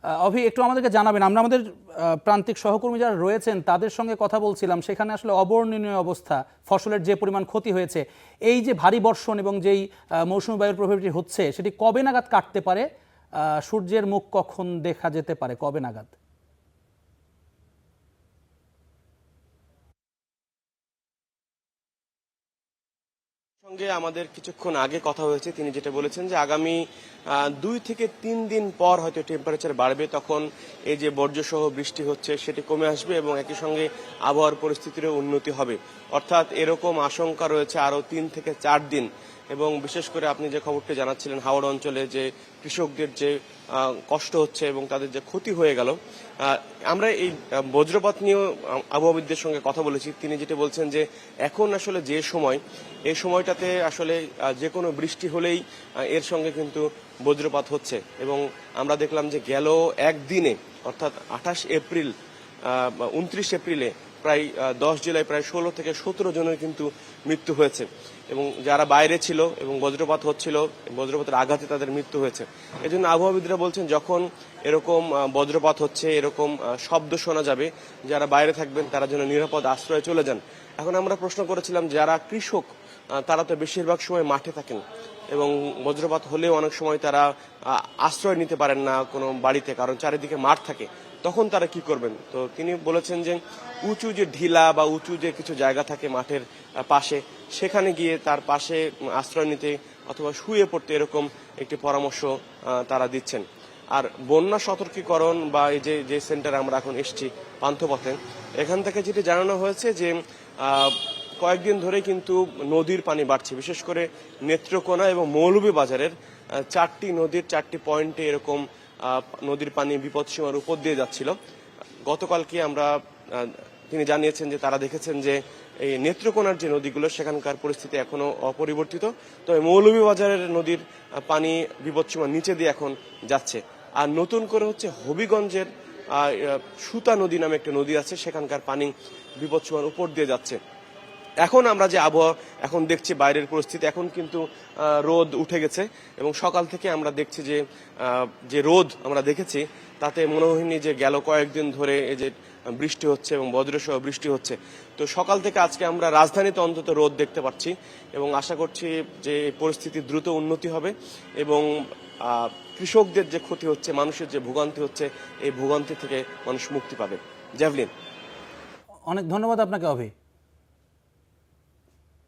অভি, একটু আমাদেরকে জানাবেন, আমরা আমাদের প্রান্তিক সহকর্মী যারা রয়েছেন তাদের সঙ্গে কথা বলছিলাম, সেখানে আসলে অবর্ণনীয় অবস্থা, ফসলের যে পরিমাণ ক্ষতি হয়েছে, এই যে ভারী বর্ষণ এবং যেই মৌসুমী বায়ুর প্রভাবটি হচ্ছে সেটি কবে নাগাদ কাটতে পারে? সূর্যের মুখ কখন দেখা যেতে পারে, কবে নাগাদ? সঙ্গে আমাদের কিছুক্ষণ আগে কথা হয়েছে, তিনি যেটা বলেছেন যে আগামী 2 থেকে 3 দিন পর হয়তো টেম্পারেচার বাড়বে, তখন এই যে বর্জ্যসহ বৃষ্টি হচ্ছে সেটি কমে আসবে এবং একই সঙ্গে আবহাওয়ার পরিস্থিতিরও উন্নতি হবে। অর্থাৎ এরকম আশঙ্কা রয়েছে আরো 3 থেকে 4 দিন। এবং বিশেষ করে আপনি যে খবরটি জানাচ্ছিলেন হাওড় অঞ্চলে যে কৃষকদের যে কষ্ট হচ্ছে এবং তাদের যে ক্ষতি হয়ে গেল, আমরা এই বজ্রপাত নিয়েও আবহাওয়াবিদদের সঙ্গে কথা বলেছি। তিনি যেটা বলছেন যে এখন আসলে যে সময়, এই সময়টাতে আসলে যে কোনো বৃষ্টি হলেই এর সঙ্গে কিন্তু বজ্রপাত হচ্ছে। এবং আমরা দেখলাম যে গেল একদিনে অর্থাৎ 28 এপ্রিল 29 এপ্রিলে প্রায় 10 জেলায় প্রায় 16 থেকে 17 জনের কিন্তু মৃত্যু হয়েছে এবং যারা বাইরে ছিল এবং বজ্রপাত হচ্ছিল, বজ্রপাতের আঘাতে তাদের মৃত্যু হয়েছে। এজন্য আবহাওয়াবিদরা বলছেন যখন এরকম বজ্রপাত হচ্ছে, এরকম শব্দ শোনা যাবে, যারা বাইরে থাকবেন তারা যেন নিরাপদ আশ্রয়ে চলে যান। এখন আমরা প্রশ্ন করেছিলাম যারা কৃষক তারা তো বেশিরভাগ সময় মাঠে থাকেন এবং বজ্রপাত হলেও অনেক সময় তারা আশ্রয় নিতে পারেন না কোনো বাড়িতে, কারণ চারিদিকে মাঠ থাকে। তখন তারা কি করবেন? তো তিনি বলেছেন যে উঁচু যে ঢিলা বা উঁচু যে কিছু জায়গা থাকে মাঠের পাশে, সেখানে গিয়ে তার পাশে আশ্রয় নিতে অথবা শুয়ে পড়তে, এরকম একটি পরামর্শ তারা দিচ্ছেন। আর বন্যা সতর্কীকরণ বা এই যে সেন্টারে আমরা এখন এসেছি পান্থপথে, এখান থেকে যেটি জানানো হয়েছে যে কয়েকদিন ধরে কিন্তু নদীর পানি বাড়ছে, বিশেষ করে নেত্রকোনা এবং মৌলভীবাজারের 4টি নদীর 4টি পয়েন্টে এরকম নদীর পানি বিপদসীমার উপর দিয়ে যাচ্ছিল। গতকালকে আমরা তিনি জানিয়েছেন যে তারা দেখেছেন যে এই নেত্রকোনার যে নদীগুলো সেখানকার পরিস্থিতি এখনো অপরিবর্তিত, তবে মৌলভীবাজারের নদীর পানি বিপদসীমার নিচে দিয়ে এখন যাচ্ছে। আর নতুন করে হচ্ছে হবিগঞ্জের সুতা নদী নামে একটা নদী আছে, সেখানকার পানি বিপদসীমার উপর দিয়ে যাচ্ছে। এখন আমরা যে আবহাওয়া এখন দেখছি বাইরের পরিস্থিতি, এখন কিন্তু রোদ উঠে গেছে এবং সকাল থেকে আমরা দেখছি যে রোদ আমরা দেখেছি তাতে মনে হয়নি যে গেল কয়েকদিন ধরে এই যে বৃষ্টি হচ্ছে এবং বজ্রসহ বৃষ্টি হচ্ছে। তো সকাল থেকে আজকে আমরা রাজধানীতে অন্তত রোদ দেখতে পাচ্ছি এবং আশা করছি যে পরিস্থিতি দ্রুত উন্নতি হবে এবং কৃষকদের যে ক্ষতি হচ্ছে, মানুষের যে ভোগান্তি হচ্ছে, এই ভোগান্তি থেকে মানুষ মুক্তি পাবে। জ্যাভলিন। অনেক ধন্যবাদ আপনাকে অভি।